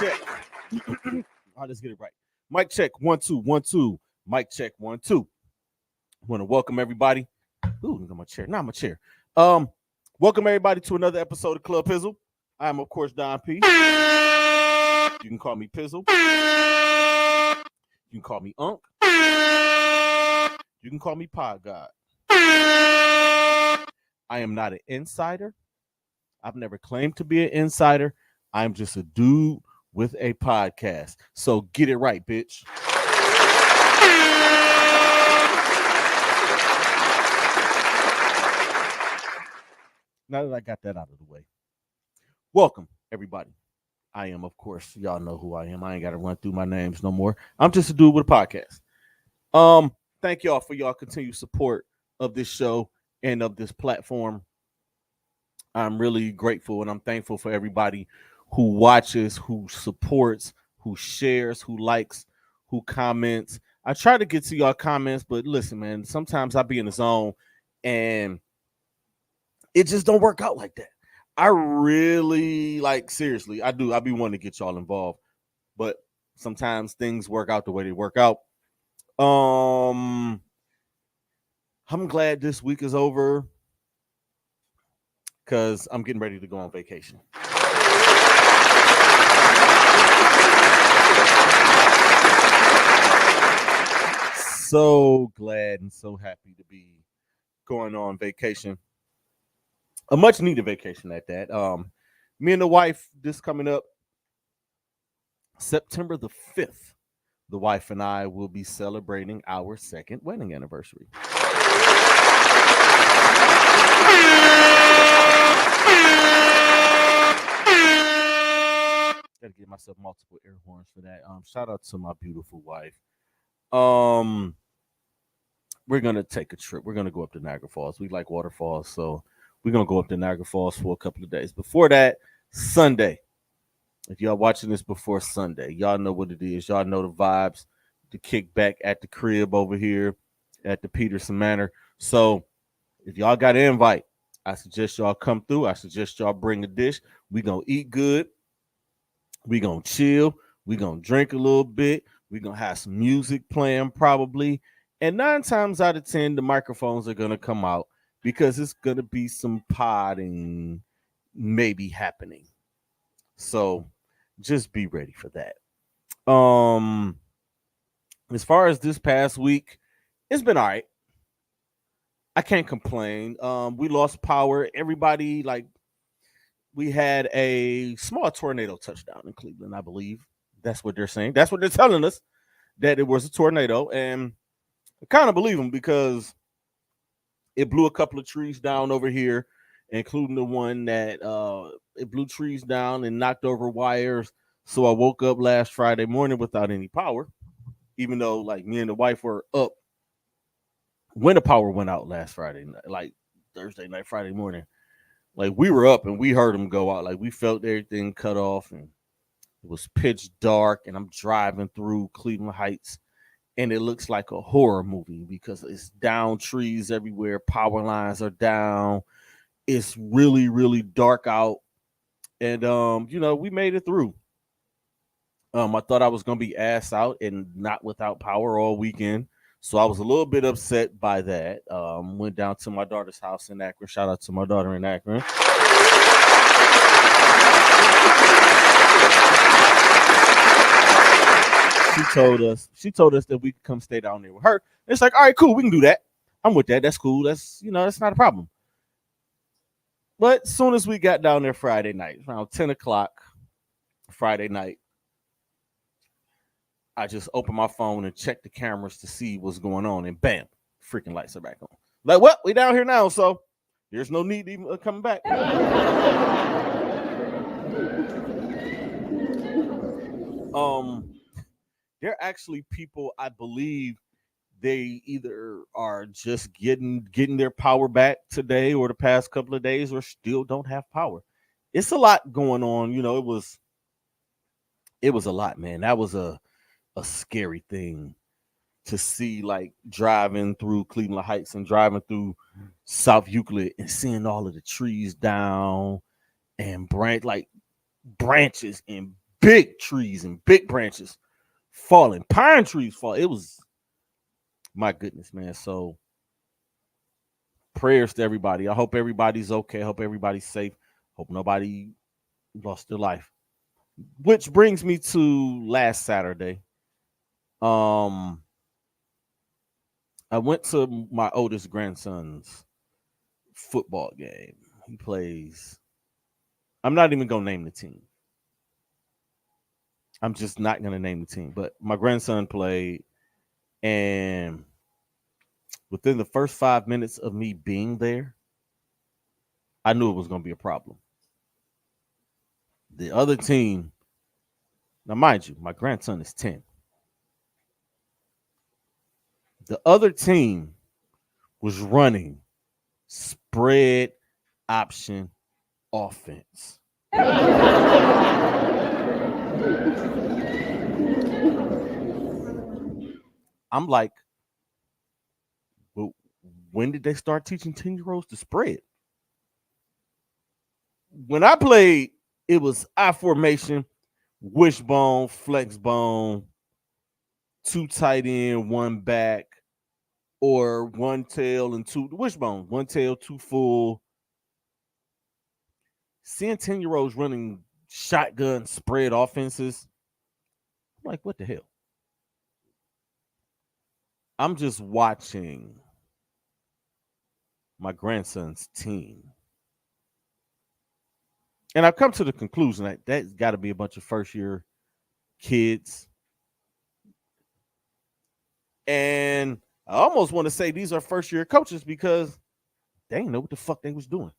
check. All right, let's get it right. Mic check. 1 2 1 2. Mic check. 1 2. Want to welcome everybody. Ooh, not my chair. Not my chair. Welcome everybody to another episode of Club Pizzle. I am, of course, Don P. You can call me Pizzle. You can call me Unk. You can call me Pod God. I am not an insider. I've never claimed to be an insider. I'm just a dude with a podcast. So get it right, bitch. Now that I got that out of the way, welcome, everybody. I am, of course, y'all know who I am. I ain't got to run through my names no more. I'm just a dude with a podcast. Thank y'all for y'all continued support of this show and of this platform. I'm really grateful and I'm thankful for everybody who watches, who supports, who shares, who likes, who comments. I try to get to y'all comments, but listen, man, sometimes I be in the zone and it just don't work out like that. I really, seriously, I do. I be wanting to get y'all involved, but sometimes things work out the way they work out. I'm glad this week is over because I'm getting ready to go on vacation. So glad and so happy to be going on vacation. A much needed vacation at that. Me and the wife, this coming up September the 5th, the wife and I will be celebrating our second wedding anniversary. Gotta give myself multiple air horns for that. Shout out to my beautiful wife. We're gonna take a trip. We're gonna go up to Niagara Falls. We like waterfalls, so we're gonna go up to Niagara Falls for a couple of days. Before that, Sunday. If y'all watching this before Sunday, y'all know what it is. Y'all know the vibes, the kickback at the crib over here at the Peterson Manor. So if y'all got an invite, I suggest y'all come through. I suggest y'all bring a dish. We gonna eat good. We gonna chill. We gonna drink a little bit. We gonna have some music playing probably. And 9 times out of 10, the microphones are gonna come out because it's gonna be some podding maybe happening. So just be ready for that. As far as this past week, it's been all right. I can't complain. We lost power. Everybody, we had a small tornado touchdown in Cleveland, I believe. That's what they're saying. That's what they're telling us, that it was a tornado. And I kind of believe them because it blew a couple of trees down over here, including the one that it blew trees down and knocked over wires. So I woke up last Friday morning without any power, even though me and the wife were up when the power went out last Friday night, Thursday night, Friday morning. We were up and we heard them go out. We felt everything cut off and it was pitch dark. And I'm driving through Cleveland Heights and it looks like a horror movie because it's down trees everywhere. Power lines are down. It's really, really dark out. And, we made it through. I thought I was going to be ass out and not without power all weekend. So I was a little bit upset by that. Went down to my daughter's house in Akron. Shout out to my daughter in Akron. She told us that we could come stay down there with her. It's like, all right, cool, we can do that. I'm with that. That's cool. That's not a problem. But as soon as we got down there Friday night, around 10 o'clock Friday night, I just opened my phone and checked the cameras to see what's going on, and bam, freaking lights are back on. We down here now, so there's no need to even coming back. There are actually people, I believe, they either are just getting their power back today or the past couple of days, or still don't have power. It's a lot going on. It was a lot, man. That was a scary thing to see, driving through Cleveland Heights and driving through South Euclid and seeing all of the trees down and branches and big trees and big branches falling, pine trees fall. It was, my goodness, man. So prayers to everybody. I hope everybody's okay. I hope everybody's safe. Hope nobody lost their life. Which brings me to last Saturday. I went to my oldest grandson's football game. He plays. I'm not even gonna name the team. I'm just not gonna name the team. But my grandson played, and within the first 5 minutes of me being there, I knew it was gonna be a problem. The other team, now mind you, my grandson is 10. The other team was running spread option offense. I'm like, well, when did they start teaching 10-year-olds to spread? When I played, it was I formation, wishbone, flex bone, 2 tight end, 1 back, or 1 tail and 2 wishbone, 1 tail, 2 full. Seeing 10-year-olds running shotgun spread offenses, I'm like, what the hell? I'm just watching my grandson's team. And I've come to the conclusion that that's got to be a bunch of first-year kids. And I almost want to say these are first-year coaches because they didn't know what the fuck they was doing.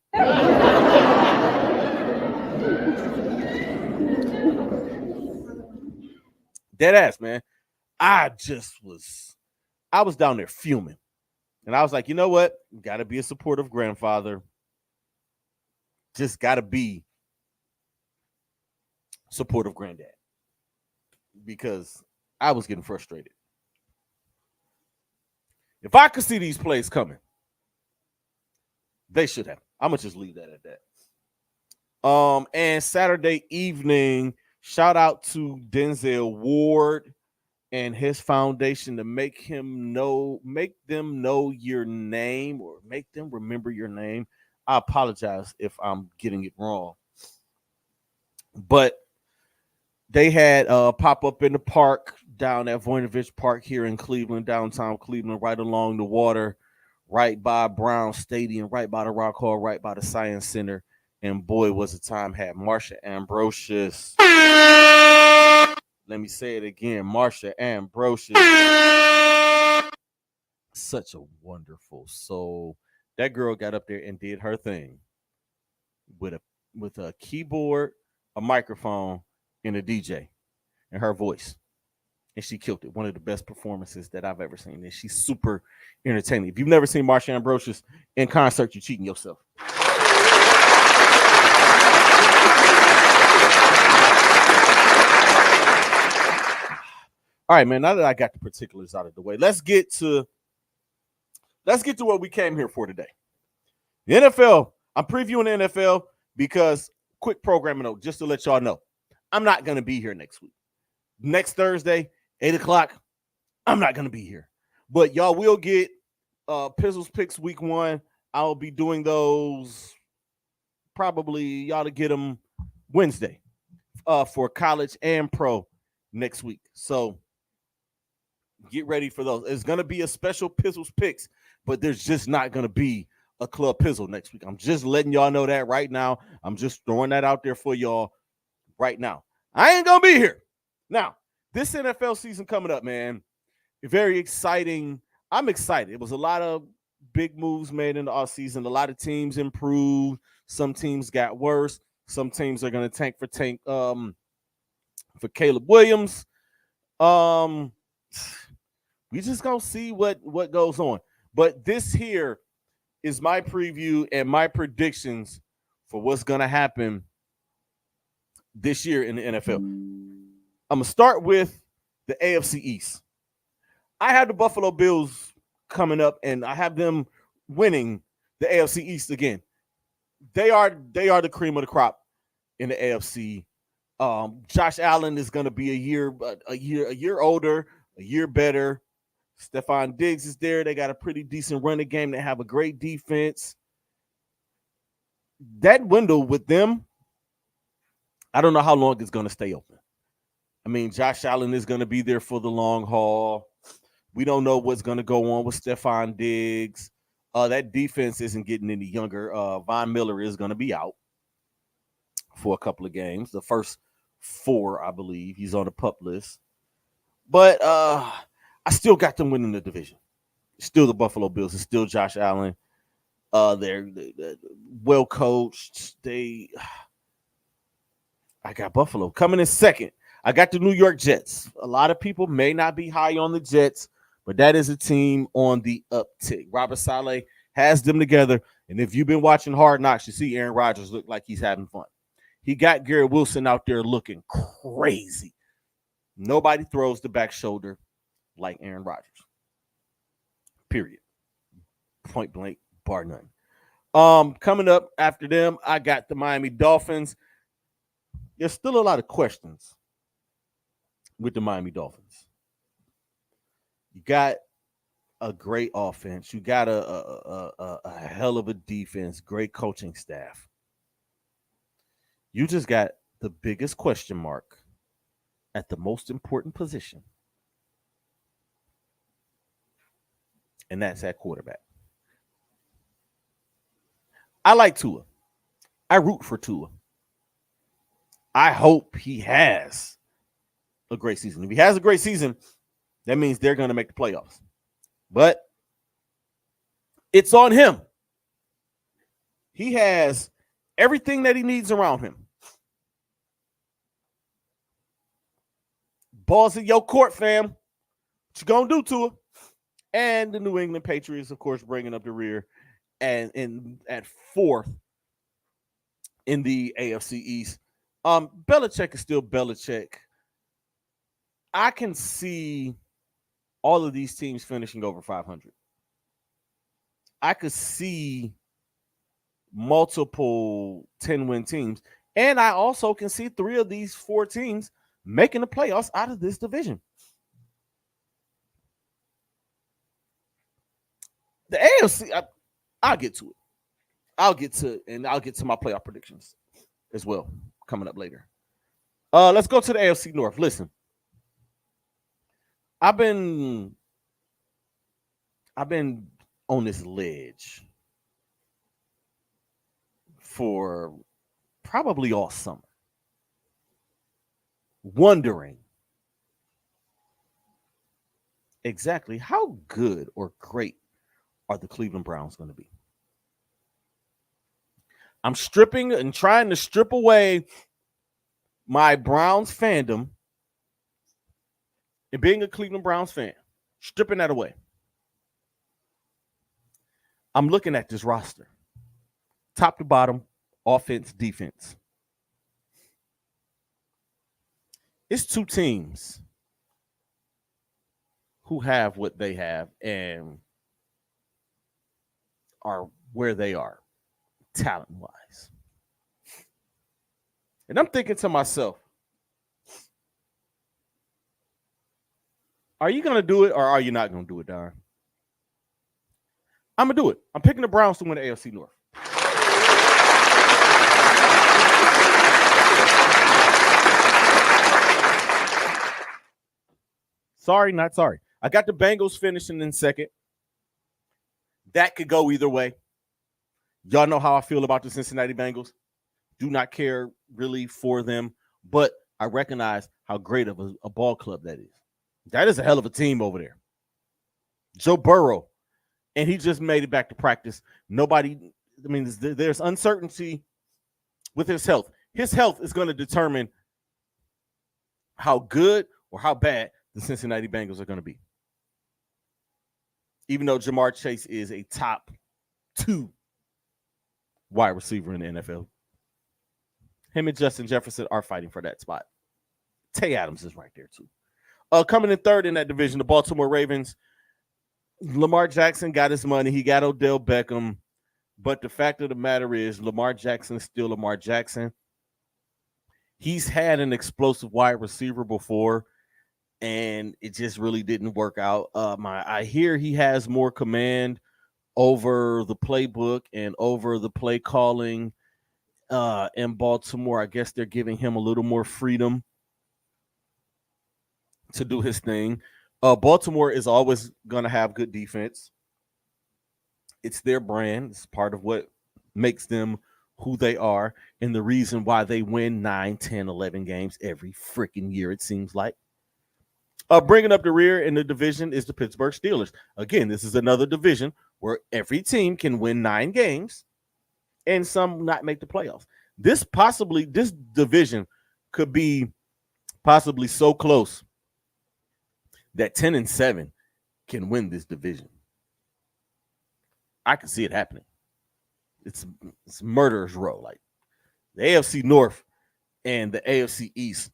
Dead ass, man. I was down there fuming. And I was like, you know what? Got to be a supportive grandfather. Just got to be supportive granddad. Because I was getting frustrated. If I could see these plays coming, they should have. I'm going to just leave that at that. And Saturday evening, shout out to Denzel Ward and his foundation to make them know your name or make them remember your name. I apologize if I'm getting it wrong. But they had pop up in the park down at Voinovich Park here in Cleveland, downtown Cleveland, right along the water, right by Brown Stadium, right by the Rock Hall, right by the Science Center. And boy, was the time had Marsha Ambrosius. Let me say it again. Marsha Ambrosius. Such a wonderful soul. That girl got up there and did her thing with a keyboard, a microphone, and a DJ, and her voice. And she killed it. One of the best performances that I've ever seen. And she's super entertaining. If you've never seen Marsha Ambrosius in concert, you're cheating yourself. All right, man. Now that I got the particulars out of the way, let's get to what we came here for today. The NFL. I'm previewing the NFL because quick programming note, just to let y'all know, I'm not going to be here next week. Next Thursday, 8:00, I'm not going to be here. But y'all will get PIZZLES Picks Week 1. I'll be doing those probably, y'all to get them Wednesday for college and pro next week. So get ready for those. It's going to be a special PIZZLES Picks, but there's just not going to be a Club Pizzle next week. I'm just letting y'all know that right now. I'm just throwing that out there for y'all right now. I ain't going to be here. Now, this NFL season coming up, man, very exciting. I'm excited. It was a lot of big moves made in the offseason. A lot of teams improved. Some teams got worse. Some teams are going to tank for Caleb Williams. We just going to see what goes on. But this here is my preview and my predictions for what's going to happen this year in the NFL. I'm going to start with the AFC East. I have the Buffalo Bills coming up, and I have them winning the AFC East again. They are the cream of the crop in the AFC. Josh Allen is going to be a year older, a year better. Stephon Diggs is there. They got a pretty decent running game. They have a great defense. That window with them, I don't know how long it's going to stay open. I mean, Josh Allen is going to be there for the long haul. We don't know what's going to go on with Stephon Diggs. That defense isn't getting any younger. Von Miller is going to be out for a couple of games. The first 4, I believe. He's on the PUP list. But I still got them winning the division. Still the Buffalo Bills. It's still Josh Allen. They're well coached. I got Buffalo coming in second. I got the New York Jets. A lot of people may not be high on the Jets, but that is a team on the uptick. Robert Saleh has them together. And if you've been watching Hard Knocks, you see Aaron Rodgers look like he's having fun. He got Garrett Wilson out there looking crazy. Nobody throws the back shoulder like Aaron Rodgers. Period. Point blank, bar none. Coming up after them, I got the Miami Dolphins. There's still a lot of questions with the Miami Dolphins. You got a great offense. You got a hell of a defense, great coaching staff. You just got the biggest question mark at the most important position, and that's at quarterback. I like Tua. I root for Tua. I hope he has a great season. If he has a great season, that means they're going to make the playoffs. But it's on him. He has everything that he needs around him. Balls in your court, fam. What you going to do to her? And the New England Patriots, of course, bringing up the rear and at 4th in the AFC East. Belichick is still Belichick. I can see all of these teams finishing over 500. I could see multiple 10-win teams. And I also can see 3 of these 4 teams making the playoffs out of this division. The AFC, I'll get to it. I'll get to my playoff predictions as well coming up later. Let's go to the AFC North. Listen, I've been on this ledge for probably all summer, wondering exactly how good or great are the Cleveland Browns going to be. I'm stripping and trying to strip away my Browns fandom and being a Cleveland Browns fan, stripping that away. I'm looking at this roster, top to bottom, offense, defense. It's 2 teams who have what they have and are where they are, talent-wise. And I'm thinking to myself, are you going to do it or are you not going to do it, Darren? I'm going to do it. I'm picking the Browns to win the AFC North. Sorry, not sorry. I got the Bengals finishing in second. That could go either way. Y'all know how I feel about the Cincinnati Bengals. Do not care really for them, but I recognize how great of a ball club that is. That is a hell of a team over there. Joe Burrow, and he just made it back to practice. There's uncertainty with his health. His health is going to determine how good or how bad the Cincinnati Bengals are going to be. Even though Jamar Chase is a top 2 wide receiver in the NFL. Him and Justin Jefferson are fighting for that spot. Tay Adams is right there too. Coming in third in that division, the Baltimore Ravens. Lamar Jackson got his money. He got Odell Beckham. But the fact of the matter is Lamar Jackson is still Lamar Jackson. He's had an explosive wide receiver before, and it just really didn't work out. I hear he has more command over the playbook and over the play calling in Baltimore. I guess they're giving him a little more freedom to do his thing. Baltimore is always going to have good defense. It's their brand. It's part of what makes them who they are and the reason why they win 9, 10, 11 games every freaking year, it seems like. Bringing up the rear in the division is the Pittsburgh Steelers. Again, this is another division where every team can win 9 games and some not make the playoffs. This division could be possibly so close that 10-7 can win this division. I can see it happening. It's murderer's row. Like the AFC North and the AFC East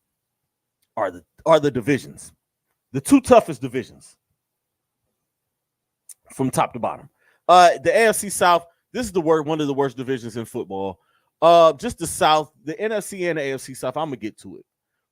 are the divisions, the two toughest divisions from top to bottom. The AFC South, this is one of the worst divisions in football. Just the South, the NFC and the AFC South. I'm gonna get to it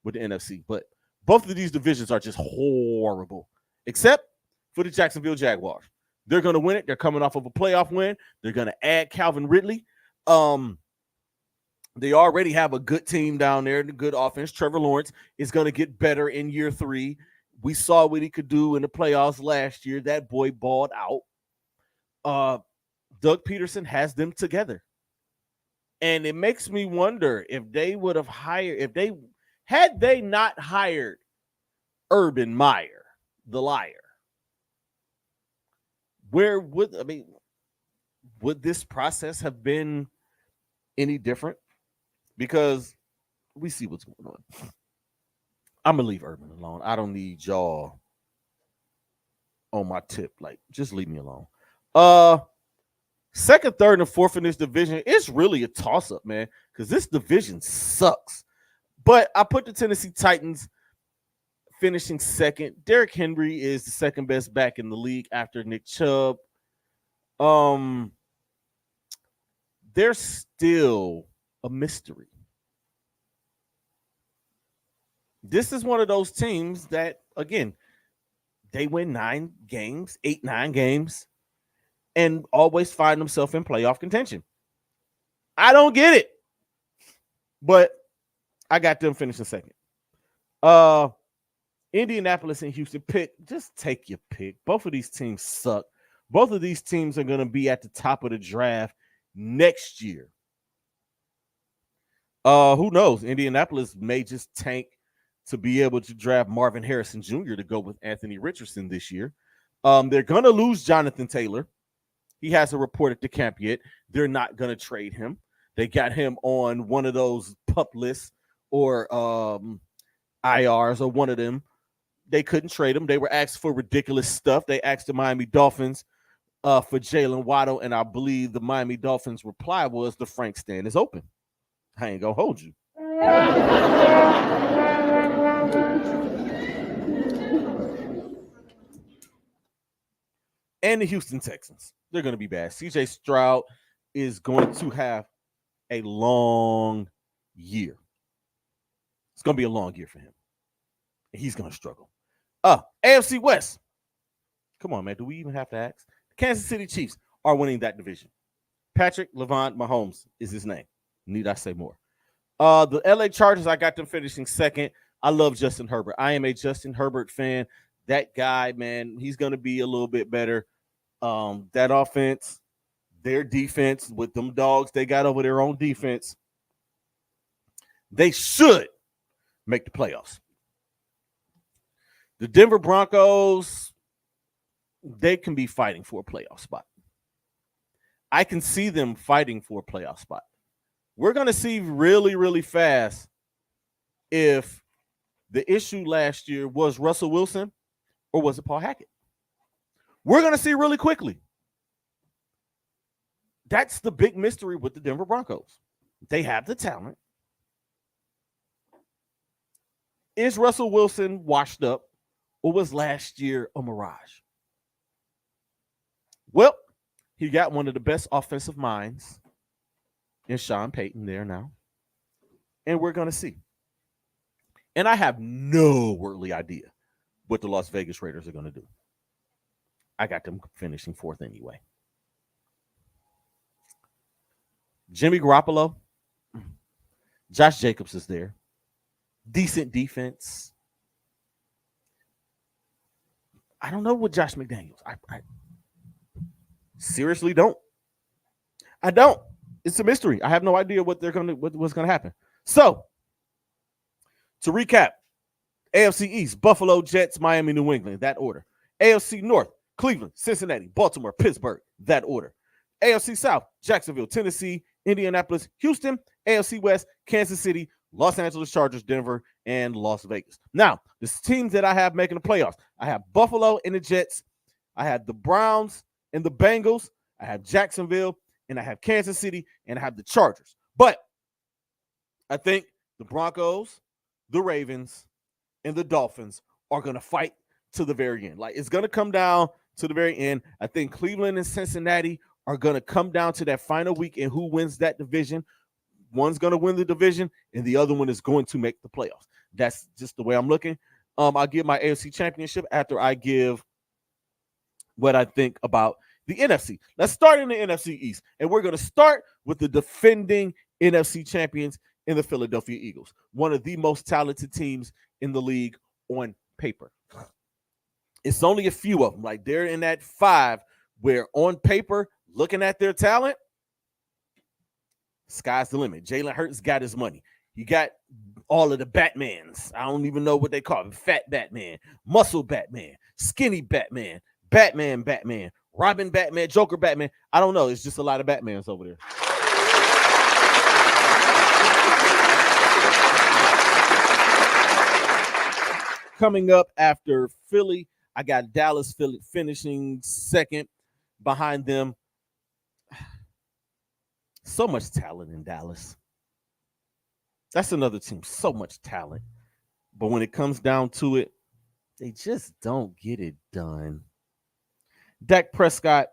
with the NFC, but both of these divisions are just horrible, except for the Jacksonville Jaguars. They're going to win it. They're coming off of a playoff win. They're going to add Calvin Ridley. They already have a good team down there, the good offense. Trevor Lawrence is going to get better in year 3. We saw what he could do in the playoffs last year. That boy balled out. Doug Peterson has them together. And it makes me wonder if they would have had they not hired Urban Meyer, the liar, would this process have been any different? Because we see what's going on. I'm gonna leave Urban alone. I don't need y'all on my tip. Like, just leave me alone. Second, third, and fourth in this division, it's really a toss-up, man, because this division sucks. But I put the Tennessee Titans finishing second. Derrick Henry is the second best back in the league after Nick Chubb. They're still a mystery. This is one of those teams that, again, they win 9 games, 8, 9 games, and always find themselves in playoff contention. I don't get it, but I got them finishing second. Indianapolis and Houston, just take your pick. Both of these teams suck. Both of these teams are going to be at the top of the draft next year. Who knows? Indianapolis may just tank to be able to draft Marvin Harrison Jr. to go with Anthony Richardson this year. They're going to lose Jonathan Taylor. He hasn't reported to camp yet. They're not going to trade him. They got him on one of those pup lists or IRs or one of them. They couldn't trade him. They were asked for ridiculous stuff. They asked the Miami Dolphins for Jalen Waddle, and I believe the Miami Dolphins' reply was the Frank stand is open. I ain't going to hold you. And the Houston Texans, they're going to be bad. CJ Stroud is going to have a long year. It's going to be a long year for him. He's going to struggle. AFC West. Come on, man. Do we even have to ask? The Kansas City Chiefs are winning that division. Patrick Levant Mahomes is his name. Need I say more? The LA Chargers, I got them finishing second. I love Justin Herbert. I am a Justin Herbert fan. That guy, man, he's going to be a little bit better. That offense, their defense with them dogs they got over their own defense, they should make the playoffs. The Denver Broncos, they can be fighting for a playoff spot. I can see them fighting for a playoff spot. We're going to see really, really fast if the issue last year was Russell Wilson or was it Paul Hackett. We're going to see really quickly. That's the big mystery with the Denver Broncos. They have the talent. Is Russell Wilson washed up or was last year a mirage? Well, he got one of the best offensive minds in Sean Payton there now. And we're going to see. And I have no worldly idea what the Las Vegas Raiders are going to do. I got them finishing fourth anyway. Jimmy Garoppolo, Josh Jacobs is there. Decent defense. I don't know what Josh McDaniels. I seriously don't. I don't. It's a mystery. I have no idea what's gonna happen. So, to recap, AFC East, Buffalo, Jets, Miami, New England, that order. AFC North, Cleveland, Cincinnati, Baltimore, Pittsburgh, that order. AFC South, Jacksonville, Tennessee, Indianapolis, Houston. AFC West, Kansas City, Los Angeles Chargers, Denver, and Las Vegas. Now, the teams that I have making the playoffs, I have Buffalo and the Jets. I have the Browns and the Bengals. I have Jacksonville, and I have Kansas City, and I have the Chargers. But I think the Broncos, the Ravens, and the Dolphins are going to fight to the very end. Like, it's going to come down to the very end. I think Cleveland and Cincinnati are going to come down to that final week and who wins that division. One's going to win the division, and the other one is going to make the playoffs. That's just the way I'm looking. I'll give my AFC championship after I give what I think about the NFC. Let's start in the NFC East, and we're going to start with the defending NFC champions in the Philadelphia Eagles, one of the most talented teams in the league on paper. It's only a few of them. Like, they're in that 5 where on paper, looking at their talent, sky's the limit. Jalen Hurts got his money. You got all of the Batmans. I don't even know what they call them. Fat Batman, Muscle Batman, Skinny Batman, Batman, Robin Batman, Joker Batman. I don't know. It's just a lot of Batmans over there. Coming up after Philly, I got Dallas finishing second. Behind them, so much talent in Dallas. That's another team, so much talent. But when it comes down to it, they just don't get it done. Dak Prescott,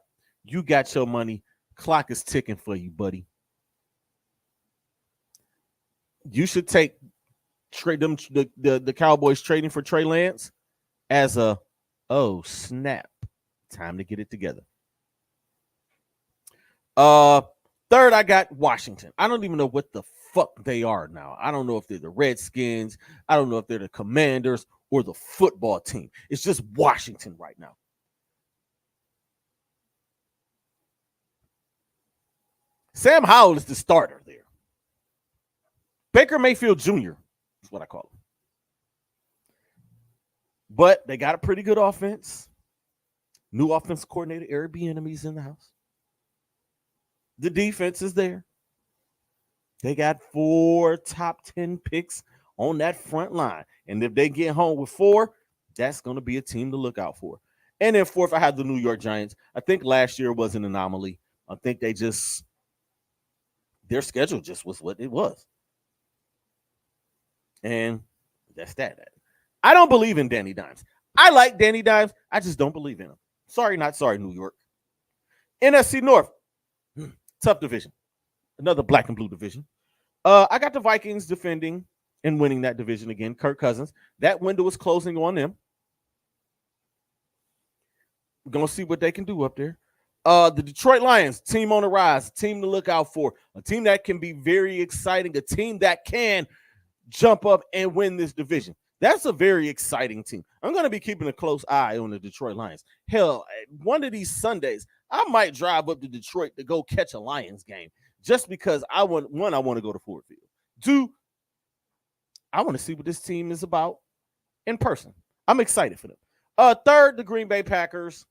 you got your money. Clock is ticking for you, buddy. You should take the Cowboys trading for Trey Lance as a, oh, snap, time to get it together. Third, I got Washington. I don't even know what the fuck they are now. I don't know if they're the Redskins. I don't know if they're the Commanders or the football team. It's just Washington right now. Sam Howell is the starter there. Baker Mayfield Jr. is what I call him. But they got a pretty good offense. New offensive coordinator, Eric Bieniemy's in the house. The defense is there. They got 4 top 10 picks on that front line. And if they get home with 4, that's going to be a team to look out for. And then fourth, I had the New York Giants. I think last year was an anomaly. I think their schedule just was what it was. And that's that. I don't believe in Danny Dimes. I like Danny Dimes. I just don't believe in him. Sorry, not sorry, New York. NFC North. Tough division. Another black and blue division. I got the Vikings defending and winning that division again. Kirk Cousins. That window is closing on them. We're going to see what they can do up there. The Detroit Lions, team on the rise, team to look out for, a team that can be very exciting, a team that can jump up and win this division. That's a very exciting team. I'm going to be keeping a close eye on the Detroit Lions. Hell, one of these Sundays, I might drive up to Detroit to go catch a Lions game just because I want to go to Ford Field. 2, I want to see what this team is about in person. I'm excited for them. Third, the Green Bay Packers,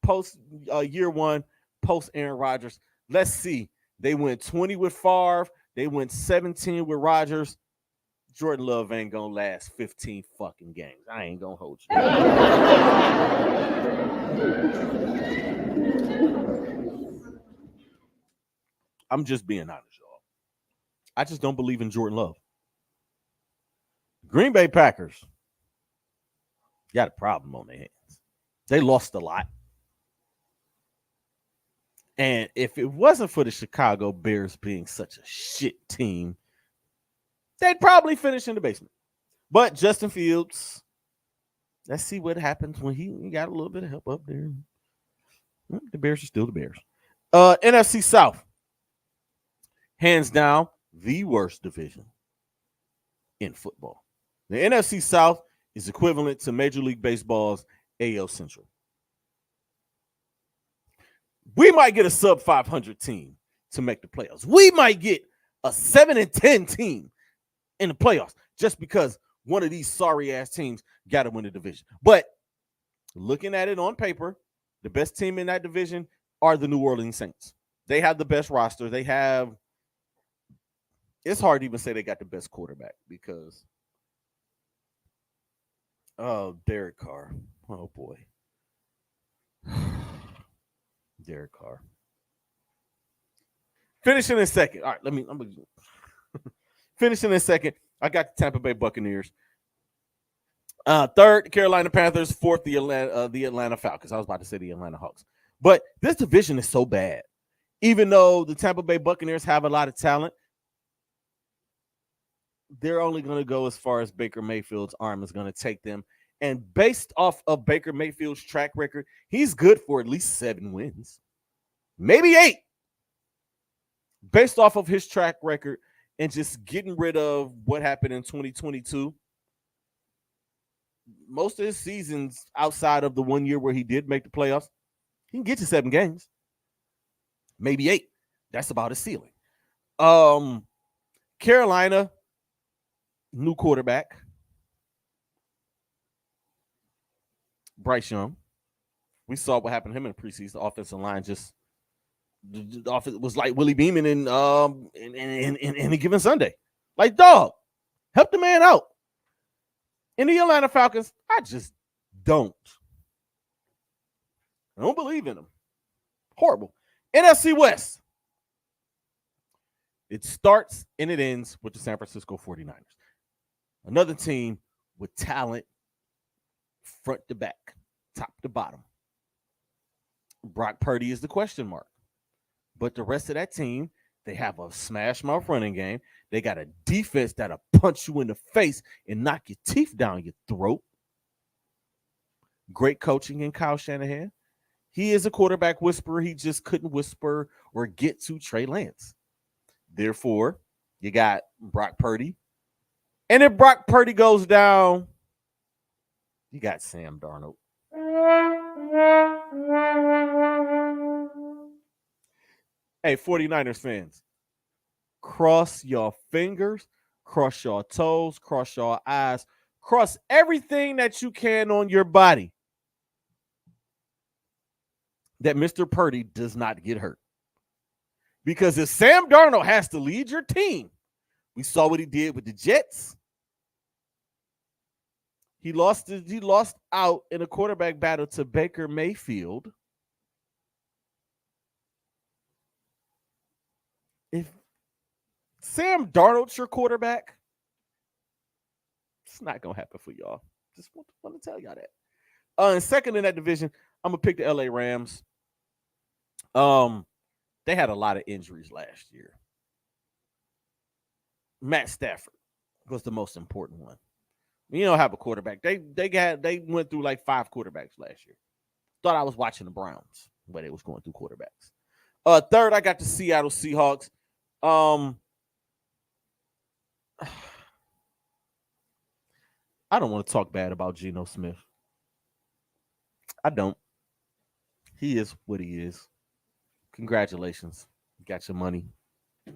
post year 1, post Aaron Rodgers. Let's see. They went 20 with Favre. They went 17 with Rodgers. Jordan Love ain't going to last 15 fucking games. I ain't going to hold you. I'm just being honest, y'all. I just don't believe in Jordan Love. Green Bay Packers got a problem on their hands. They lost a lot. And if it wasn't for the Chicago Bears being such a shit team, they'd probably finish in the basement. But Justin Fields, let's see what happens when he got a little bit of help up there. The Bears are still the Bears. NFC South, hands down, the worst division in football. The NFC South is equivalent to Major League Baseball's AL Central. We might get a sub 500 team to make the playoffs. We might get a 7-10 team in the playoffs just because one of these sorry ass teams got to win the division. But looking at it on paper, the best team in that division are the New Orleans Saints. They have the best roster. They have, it's hard to even say they got the best quarterback because, oh, Derek Carr. Oh, boy. Derek Carr. Finishing in second. All right, I'm finishing in second. I got the Tampa Bay Buccaneers. Third, Carolina Panthers. Fourth, the Atlanta Falcons. I was about to say the Atlanta Hawks. But this division is so bad. Even though the Tampa Bay Buccaneers have a lot of talent, they're only going to go as far as Baker Mayfield's arm is going to take them. And based off of Baker Mayfield's track record, he's good for at least 7 wins. Maybe 8. Based off of his track record and just getting rid of what happened in 2022, most of his seasons outside of the 1 year where he did make the playoffs, he can get you 7 games. Maybe 8. That's about his ceiling. Carolina, new quarterback. Bryce Young. We saw what happened to him in the preseason. The offensive line just the offense was like Willie Beeman in any given Sunday. Like, dog, help the man out. In the Atlanta Falcons, I just don't. I don't believe in them. Horrible. NFC West. It starts and it ends with the San Francisco 49ers. Another team with talent front to back, top to bottom. Brock Purdy is the question mark. But the rest of that team, they have a smash mouth running game. They got a defense that'll punch you in the face and knock your teeth down your throat. Great coaching in Kyle Shanahan. He is a quarterback whisperer. He just couldn't whisper or get to Trey Lance. Therefore, you got Brock Purdy. And if Brock Purdy goes down, you got Sam Darnold. Hey, 49ers fans, cross your fingers, cross your toes, cross your eyes, cross everything that you can on your body that Mr. Purdy does not get hurt. Because if Sam Darnold has to lead your team, we saw what he did with the Jets. He lost out in a quarterback battle to Baker Mayfield. If Sam Darnold's your quarterback, it's not going to happen for y'all. Just want to tell y'all that. And second in that division, I'm going to pick the LA Rams. They had a lot of injuries last year. Matt Stafford was the most important one. You don't have a quarterback. They went through like 5 quarterbacks last year. Thought I was watching the Browns when they was going through quarterbacks. Third, I got the Seattle Seahawks. I don't want to talk bad about Geno Smith. I don't. He is what he is. Congratulations. You got your money. I'm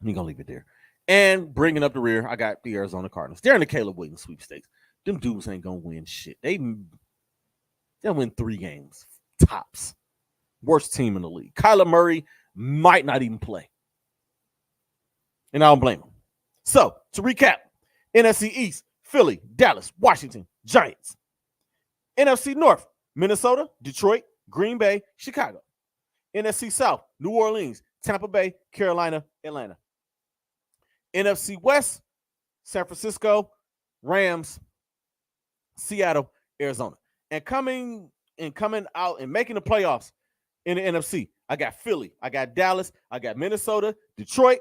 going to leave it there. And bringing up the rear, I got the Arizona Cardinals. They're in the Caleb Williams sweepstakes. Them dudes ain't going to win shit. They'll win 3 games. Tops. Worst team in the league. Kyler Murray might not even play. And I don't blame him. So, to recap, NFC East, Philly, Dallas, Washington, Giants. NFC North, Minnesota, Detroit, Green Bay, Chicago. NFC South, New Orleans, Tampa Bay, Carolina, Atlanta. NFC West, San Francisco, Rams, Seattle, Arizona. And coming out and making the playoffs in the NFC, I got Philly, I got Dallas, I got Minnesota, Detroit,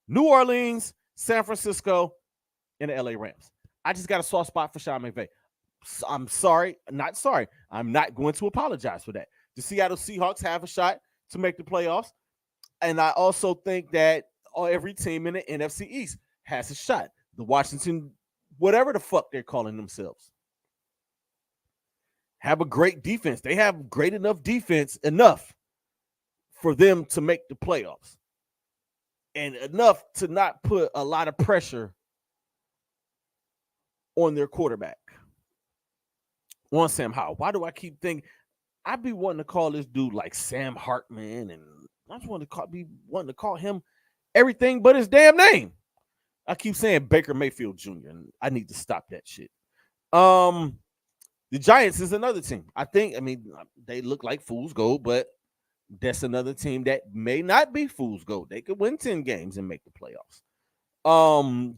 New Orleans, San Francisco, and the LA Rams. I just got a soft spot for Sean McVay. I'm sorry, not sorry. I'm not going to apologize for that. The Seattle Seahawks have a shot to make the playoffs. And I also think that every team in the NFC East has a shot. The Washington, whatever the fuck they're calling themselves, have a great defense. They have great enough defense, enough for them to make the playoffs. And enough to not put a lot of pressure on their quarterback, on Sam Howell. Why do I keep thinking? I be wanting to call this dude like Sam Hartman, and I just want to be wanting to call him everything but his damn name. I keep saying Baker Mayfield Jr., and I need to stop that shit. The Giants is another team. I mean, they look like fool's gold, but that's another team that may not be fool's gold. They could win 10 games and make the playoffs.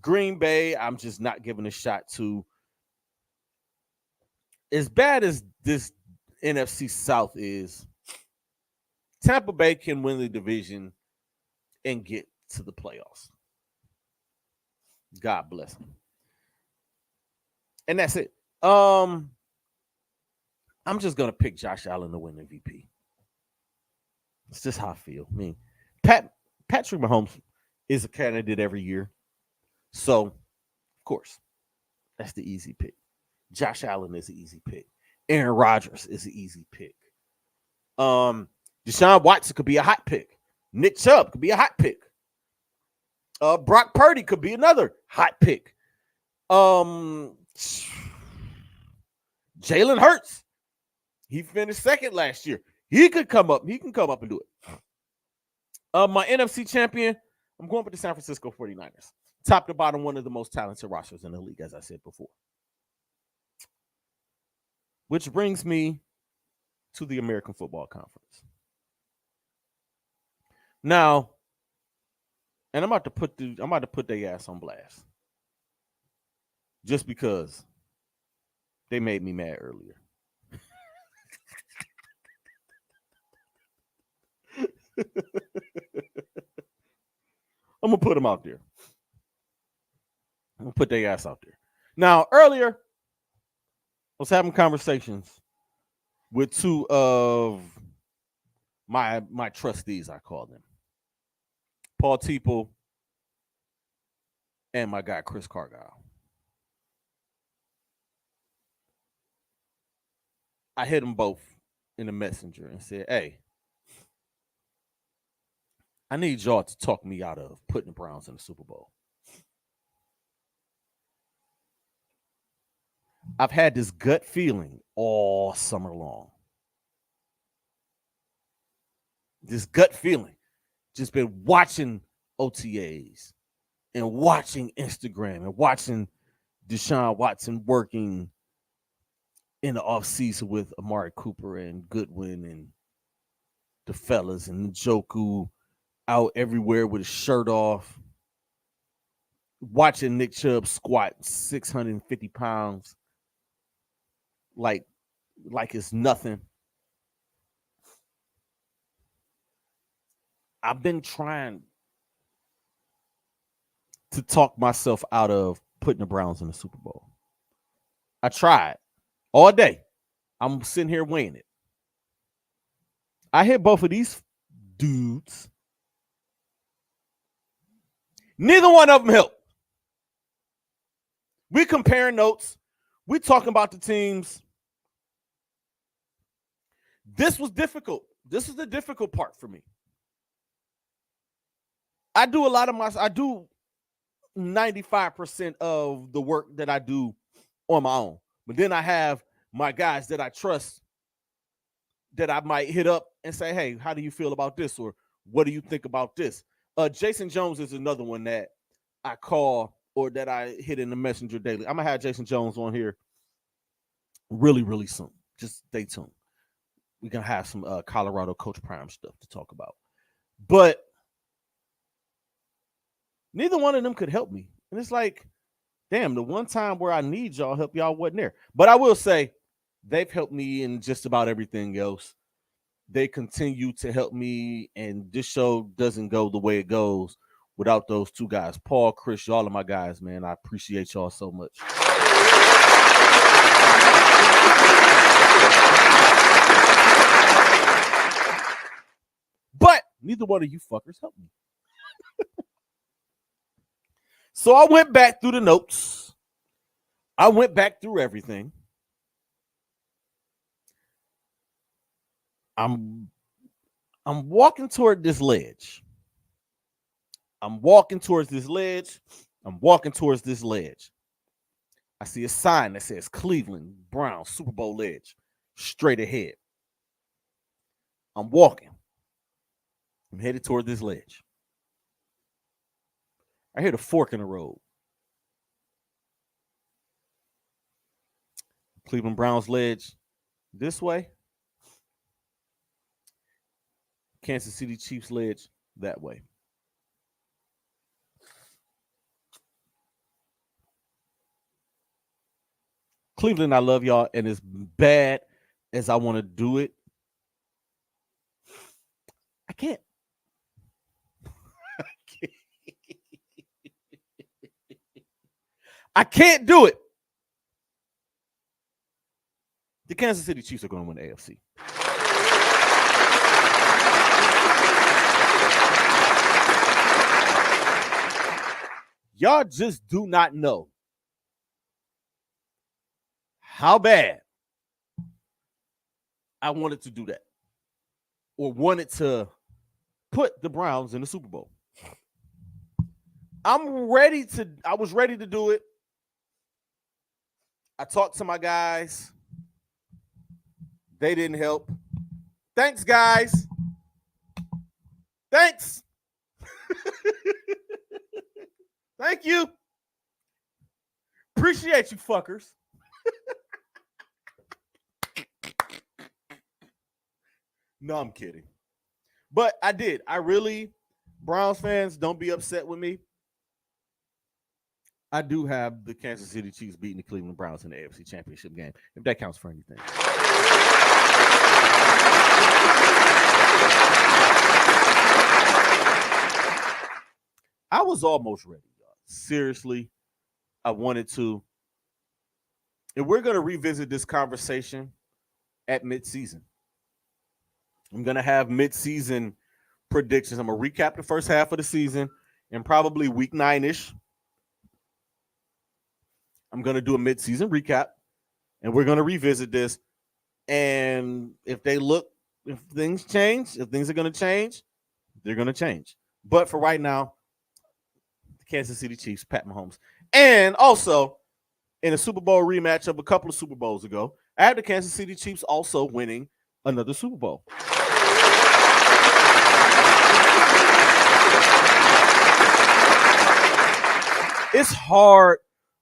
Green Bay, I'm just not giving a shot to. As bad as this NFC South is, Tampa Bay can win the division and get to the playoffs. God bless them. And that's it. I'm just gonna pick Josh Allen to win MVP. It's just how I feel. I mean, Patrick Mahomes is a candidate every year. So, of course, that's the easy pick. Josh Allen is an easy pick. Aaron Rodgers is an easy pick. Deshaun Watson could be a hot pick. Nick Chubb could be a hot pick. Brock Purdy could be another hot pick. Jalen Hurts. He finished second last year. He could come up. He can come up and do it. My NFC champion, I'm going with the San Francisco 49ers. Top to bottom, one of the most talented rosters in the league, as I said before. Which brings me to the American Football Conference. Now, and I'm about to put their ass on blast. Just because they made me mad earlier. I'm going to put them out there. I'm going to put their ass out there. Now, earlier, I was having conversations with two of my trustees, I call them. Paul Teeple and my guy, Chris Cargile. I hit them both in the messenger and said, hey, I need y'all to talk me out of putting the Browns in the Super Bowl. I've had this gut feeling all summer long. This gut feeling. Just been watching OTAs and watching Instagram and watching Deshaun Watson working in the offseason with Amari Cooper and Goodwin and the fellas and Njoku out everywhere with his shirt off. Watching Nick Chubb squat 650 pounds like it's nothing. I've been trying to talk myself out of putting the Browns in the Super Bowl. I tried all day. I'm sitting here weighing it. I hit both of these dudes. Neither one of them helped. We comparing notes. We talking about the teams. This was difficult. This is the difficult part for me. I do 95% of the work that I do on my own. But then I have my guys that I trust that I might hit up and say, hey, how do you feel about this? Or what do you think about this? Jason Jones is another one that I call or that I hit in the messenger daily. I'm going to have Jason Jones on here really, really soon. Just stay tuned. We're going to have some Colorado Coach Prime stuff to talk about. But neither one of them could help me. And it's like, damn, the one time where I need y'all help, y'all wasn't there. But I will say, they've helped me in just about everything else. They continue to help me, and this show doesn't go the way it goes without those two guys. Paul, Chris, y'all are my guys, man. I appreciate y'all so much. But neither one of you fuckers helped me. So I went back through the notes. I went back through everything. I'm walking toward this ledge. I'm walking towards this ledge. I see a sign that says Cleveland Browns Super Bowl ledge straight ahead. I'm walking. I'm headed toward this ledge. I hear the fork in the road. Cleveland Browns ledge this way. Kansas City Chiefs ledge that way. Cleveland, I love y'all, and as bad as I want to do it, I can't. I can't do it. The Kansas City Chiefs are going to win the AFC. Y'all just do not know how bad I wanted to do that or wanted to put the Browns in the Super Bowl. I was ready to do it. I talked to my guys. They didn't help. Thanks, guys. Thanks. Thank you. Appreciate you, fuckers. No, I'm kidding. But I did. Browns fans, don't be upset with me. I do have the Kansas City Chiefs beating the Cleveland Browns in the AFC Championship game, if that counts for anything. I was almost ready, y'all. Seriously, I wanted to. And we're going to revisit this conversation at midseason. I'm going to have midseason predictions. I'm going to recap the first half of the season and probably week 9-ish. I'm going to do a midseason recap, and we're going to revisit this. And if things change, if things are going to change, they're going to change. But for right now, the Kansas City Chiefs, Pat Mahomes. And also, in a Super Bowl rematch of a couple of Super Bowls ago, I had the Kansas City Chiefs also winning another Super Bowl. It's hard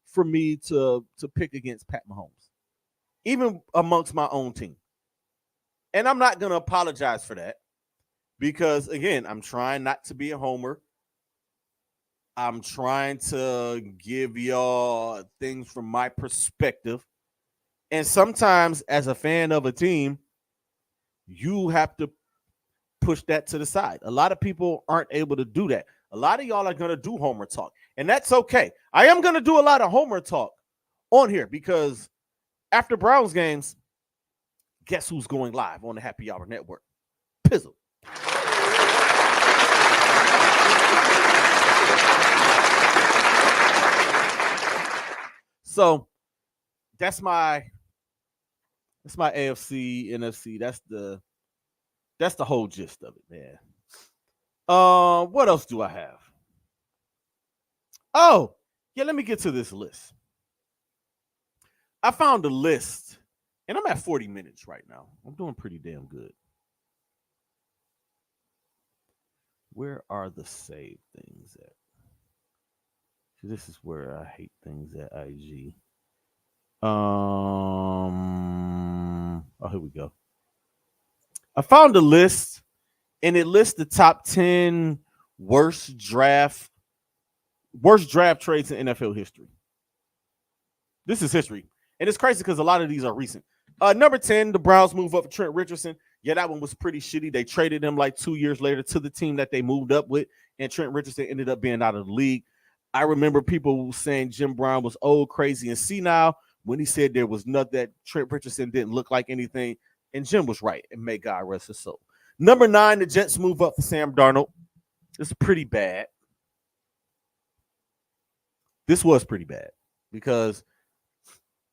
for me to pick against Pat Mahomes, even amongst my own team. And I'm not going to apologize for that because, again, I'm trying not to be a homer. I'm trying to give y'all things from my perspective. And sometimes as a fan of a team, you have to push that to the side. A lot of people aren't able to do that. A lot of y'all are going to do homer talk, and that's okay. I am going to do a lot of homer talk on here because after Browns games, guess who's going live on the Happy Hour Network? Pizzle. So that's my AFC, NFC. That's the whole gist of it, man. What else do I have? Oh, yeah, let me get to this list. I found a list, and I'm at 40 minutes right now. I'm doing pretty damn good. Where are the save things at? This is where I hate things at IG. Oh, here we go. I found a list, and it lists the top 10 worst draft trades in NFL history. This is history. And it's crazy because a lot of these are recent. Number 10, the Browns move up for Trent Richardson. Yeah, that one was pretty shitty. They traded him like 2 years later to the team that they moved up with, and Trent Richardson ended up being out of the league. I remember people saying Jim Brown was old, crazy, and senile when he said there was nothing, that Trent Richardson didn't look like anything, and Jim was right, and may God rest his soul. Number 9, the Jets move up for Sam Darnold. It's pretty bad. This was pretty bad because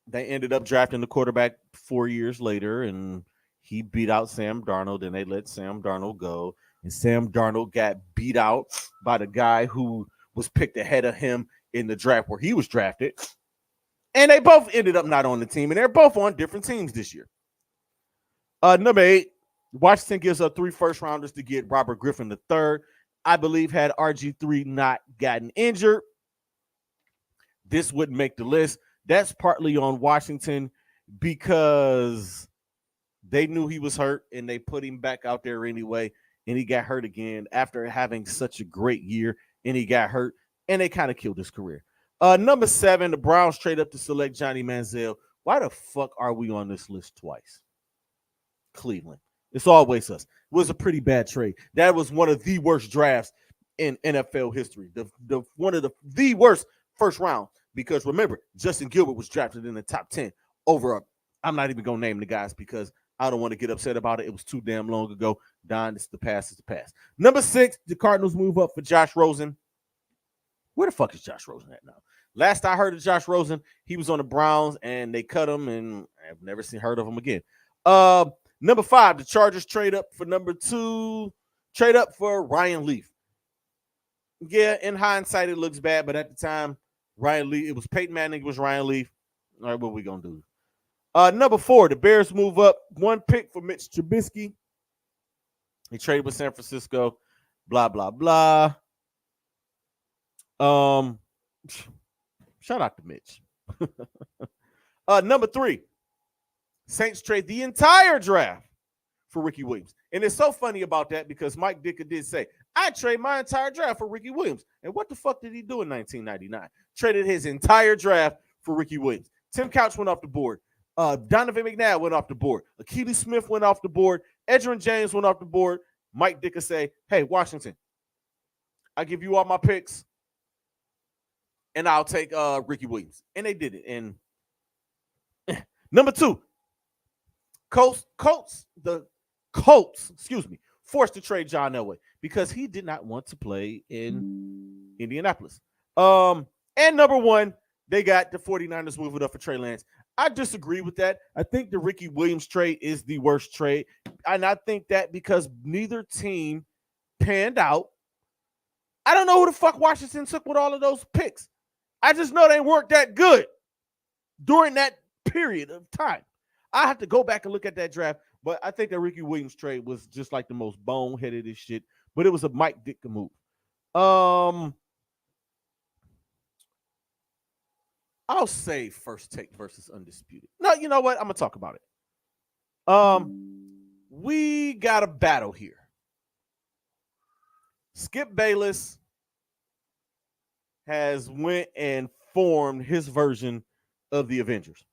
they ended up drafting the quarterback 4 years later, and he beat out Sam Darnold, and they let Sam Darnold go. And Sam Darnold got beat out by the guy who was picked ahead of him in the draft where he was drafted. And they both ended up not on the team, and they're both on different teams this year. Number 8, Washington gives up 3 first-rounders to get Robert Griffin III. I believe had RG3 not gotten injured, this wouldn't make the list. That's partly on Washington because they knew he was hurt and they put him back out there anyway, and he got hurt again after having such a great year, and he got hurt, and they kind of killed his career. Number 7, the Browns trade up to select Johnny Manziel. Why the fuck are we on this list twice? Cleveland. It's always us. It was a pretty bad trade. That was one of the worst drafts in NFL history. One of the worst first round. Because remember, Justin Gilbert was drafted in the top 10 over I'm not even going to name the guys because I don't want to get upset about it. It was too damn long ago. Don, it's the past. It's the past. Number 6, the Cardinals move up for Josh Rosen. Where the fuck is Josh Rosen at now? Last I heard of Josh Rosen, he was on the Browns, and they cut him, and I've never heard of him again. Number 5, the Chargers trade up for number 2, trade up for Ryan Leaf. Yeah, in hindsight, it looks bad, but at the time, Ryan Leaf, it was Peyton Manning, it was Ryan Leaf. All right, what are we going to do? Number 4, the Bears move up 1 pick for Mitch Trubisky. He traded with San Francisco. Blah, blah, blah. Shout out to Mitch. Number 3, Saints trade the entire draft for Ricky Williams. And it's so funny about that because Mike Ditka did say, I trade my entire draft for Ricky Williams. And what the fuck did he do in 1999? Traded his entire draft for Ricky Williams. Tim Couch went off the board. Donovan McNabb went off the board. Akili Smith went off the board. Edgerrin James went off the board. Mike Ditka say, hey, Washington, I give you all my picks, and I'll take Ricky Williams. And they did it. And number 2, the Colts, forced to trade John Elway because he did not want to play in Indianapolis. And number 1, they got the 49ers moving up for Trey Lance. I disagree with that. I think the Ricky Williams trade is the worst trade. And I think that because neither team panned out. I don't know who the fuck Washington took with all of those picks. I just know they weren't that good during that period of time. I have to go back and look at that draft, but I think that Ricky Williams trade was just like the most boneheaded shit, but it was a Mike Ditka move. I'll say First Take versus Undisputed. No, you know what? I'm going to talk about it. We got a battle here. Skip Bayless has went and formed his version of the Avengers.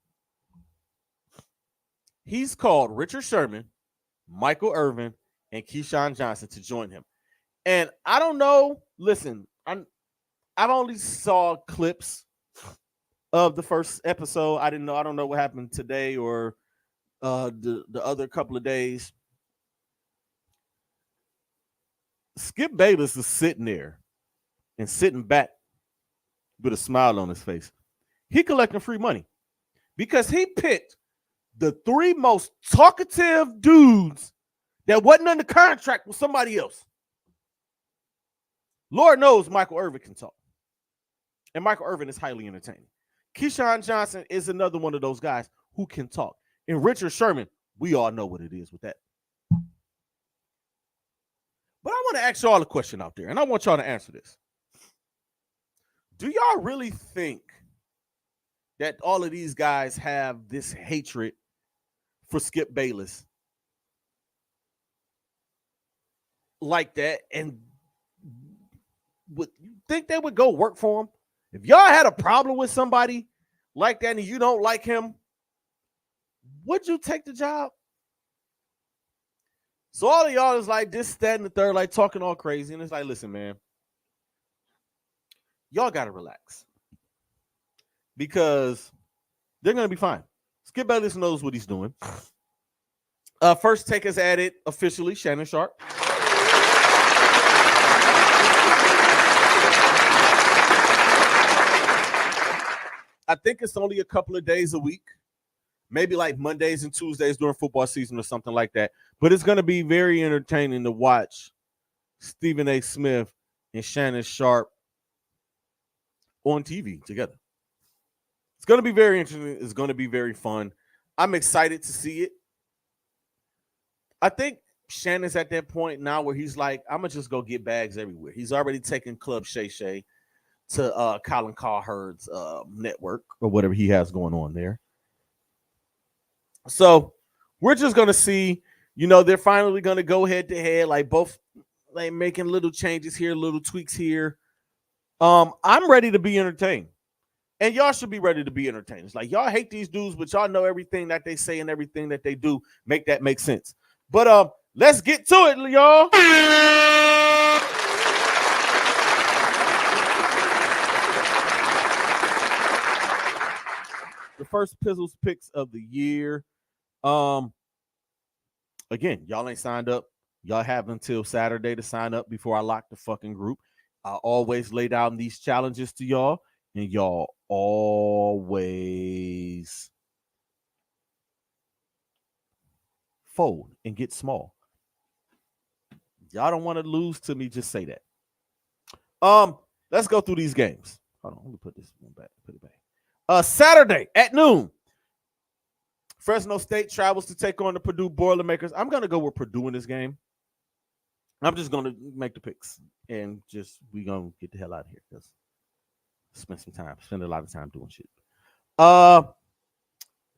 He's called Richard Sherman, Michael Irvin, and Keyshawn Johnson to join him. And I don't know. Listen, I've only saw clips of the first episode. I don't know what happened today or the other couple of days. Skip Bayless is sitting there and sitting back with a smile on his face. He collecting free money because he picked the 3 most talkative dudes that wasn't under contract with somebody else. Lord knows Michael Irvin can talk. And Michael Irvin is highly entertaining. Keyshawn Johnson is another one of those guys who can talk. And Richard Sherman, we all know what it is with that. But I want to ask y'all a question out there, and I want y'all to answer this. Do y'all really think that all of these guys have this hatred for Skip Bayless like that? And would you think they would go work for him? If y'all had a problem with somebody like that and you don't like him, would you take the job? So all of y'all is like this, that, and the third, like talking all crazy. And it's like, listen, man, y'all got to relax because they're going to be fine. Skip Bayless knows what he's doing. First take is added officially, Shannon Sharp. I think it's only a couple of days a week, maybe like Mondays and Tuesdays during football season or something like that. But it's going to be very entertaining to watch Stephen A. Smith and Shannon Sharp on TV together. It's going to be very interesting. It's going to be very fun. I'm excited to see it. I think Shannon's at that point now where he's like, I'm going to just go get bags everywhere. He's already taken Club Shay Shay to Colin Cowherd's network or whatever he has going on there. So we're just going to see, they're finally going to go head to head, like both like making little changes here, little tweaks here. I'm ready to be entertained. And y'all should be ready to be entertained. It's like y'all hate these dudes, but y'all know everything that they say and everything that they do make sense. But let's get to it, y'all. The first PIZZLES picks of the year. Again, y'all ain't signed up. Y'all have until Saturday to sign up before I lock the fucking group. I always lay down these challenges to y'all, and y'all always fold and get small. Y'all don't want to lose to me, just say that. Let's go through these games. Hold on, let me put this one back. Put it back. Saturday at noon, Fresno State travels to take on the Purdue Boilermakers. I'm gonna go with Purdue in this game. I'm just gonna make the picks and we gonna get the hell out of here because spend a lot of time doing shit.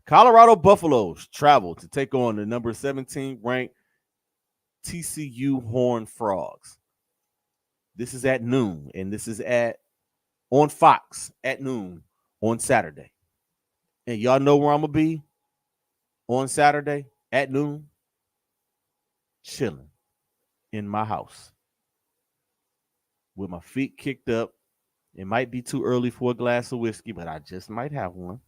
Colorado Buffaloes travel to take on the number 17 ranked TCU Horned Frogs. This is at noon, and this is on Fox at noon on Saturday. And y'all know where I'm gonna be on Saturday at noon, chilling in my house with my feet kicked up. It might be too early for a glass of whiskey, but I just might have one.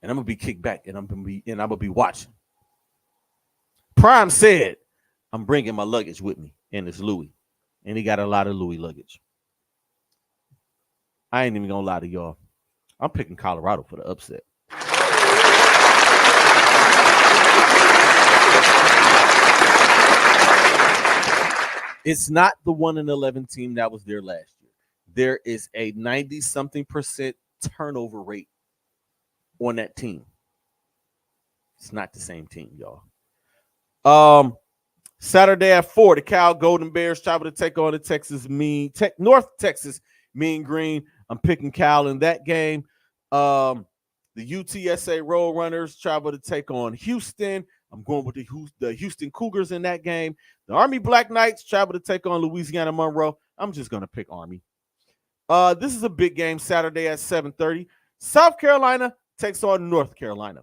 And I'm gonna be kicked back, and I'm gonna be watching. Prime said, I'm bringing my luggage with me, and it's Louis, and he got a lot of Louis luggage. I ain't even gonna lie to y'all. I'm picking Colorado for the upset. It's not the 1-11 team that was there last year. There is a 90-something% turnover rate on that team. It's not the same team, y'all. Saturday at 4, the Cal Golden Bears travel to take on the North Texas Mean Green. I'm picking Cal in that game. The UTSA Roadrunners travel to take on Houston. I'm going with the Houston Cougars in that game. The Army Black Knights travel to take on Louisiana Monroe. I'm just going to pick Army. This is a big game Saturday at 7:30. South Carolina takes on North Carolina.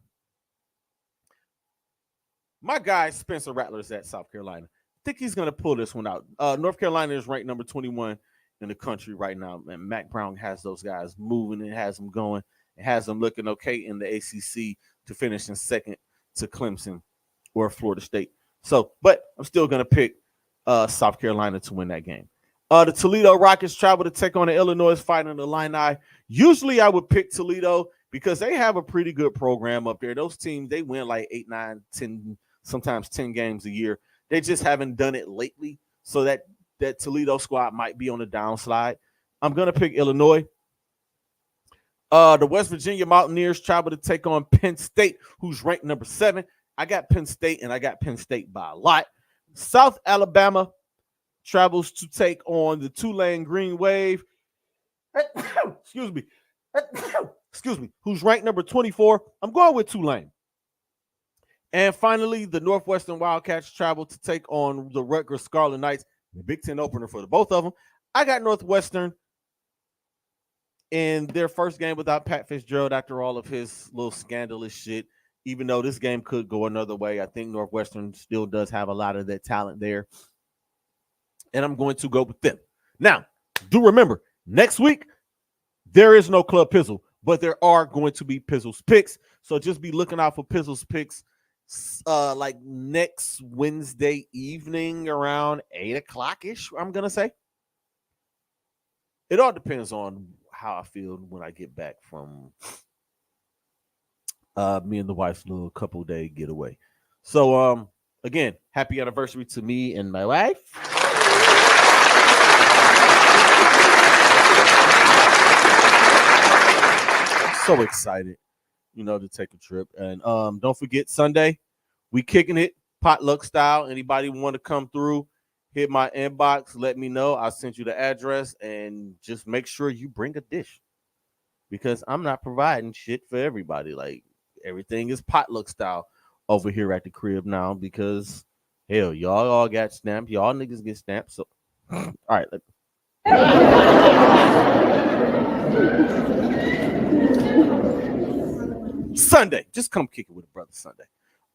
My guy, Spencer Rattler's at South Carolina. I think he's going to pull this one out. North Carolina is ranked number 21 in the country right now. And Mac Brown has those guys moving and has them going. It has them looking okay in the ACC to finish in second to Clemson or Florida State. So, but I'm still going to pick South Carolina to win that game. The Toledo Rockets travel to take on the Illinois Fighting Illini. Usually I would pick Toledo because they have a pretty good program up there. Those teams, they win like 8, 9, 10, sometimes 10 games a year. They just haven't done it lately. So that Toledo squad might be on the downslide. I'm going to pick Illinois. The West Virginia Mountaineers travel to take on Penn State, who's ranked number 7. I got Penn State, and I got Penn State by a lot. South Alabama travels to take on the Tulane Green Wave. Excuse me. Who's ranked number 24. I'm going with Tulane. And finally, the Northwestern Wildcats travel to take on the Rutgers Scarlet Knights. The Big Ten opener for the both of them. I got Northwestern in their first game without Pat Fitzgerald after all of his little scandalous shit. even though this game could go another way. I think Northwestern still does have a lot of that talent there. And I'm going to go with them. Now, do remember, next week, there is no Club Pizzle, but there are going to be Pizzles picks. So just be looking out for Pizzles picks like next Wednesday evening around 8 o'clock ish, I'm going to say. It all depends on how I feel when I get back from me and the wife's little couple day getaway. So again, happy anniversary to me and my wife. So excited, to take a trip. And don't forget Sunday, we kicking it potluck style. Anybody want to come through, hit my inbox, let me know. I'll send you the address and just make sure you bring a dish. Because I'm not providing shit for everybody. Like everything is potluck style over here at the crib now because hell, y'all all got snapped. Y'all niggas get snapped. So all right. Sunday. Just come kick it with a brother Sunday.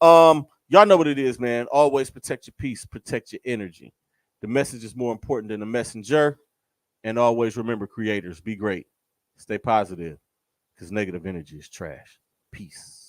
Y'all know what it is, man. Always protect your peace, protect your energy. The message is more important than the messenger. And always remember, creators, be great. Stay positive. Because negative energy is trash. Peace.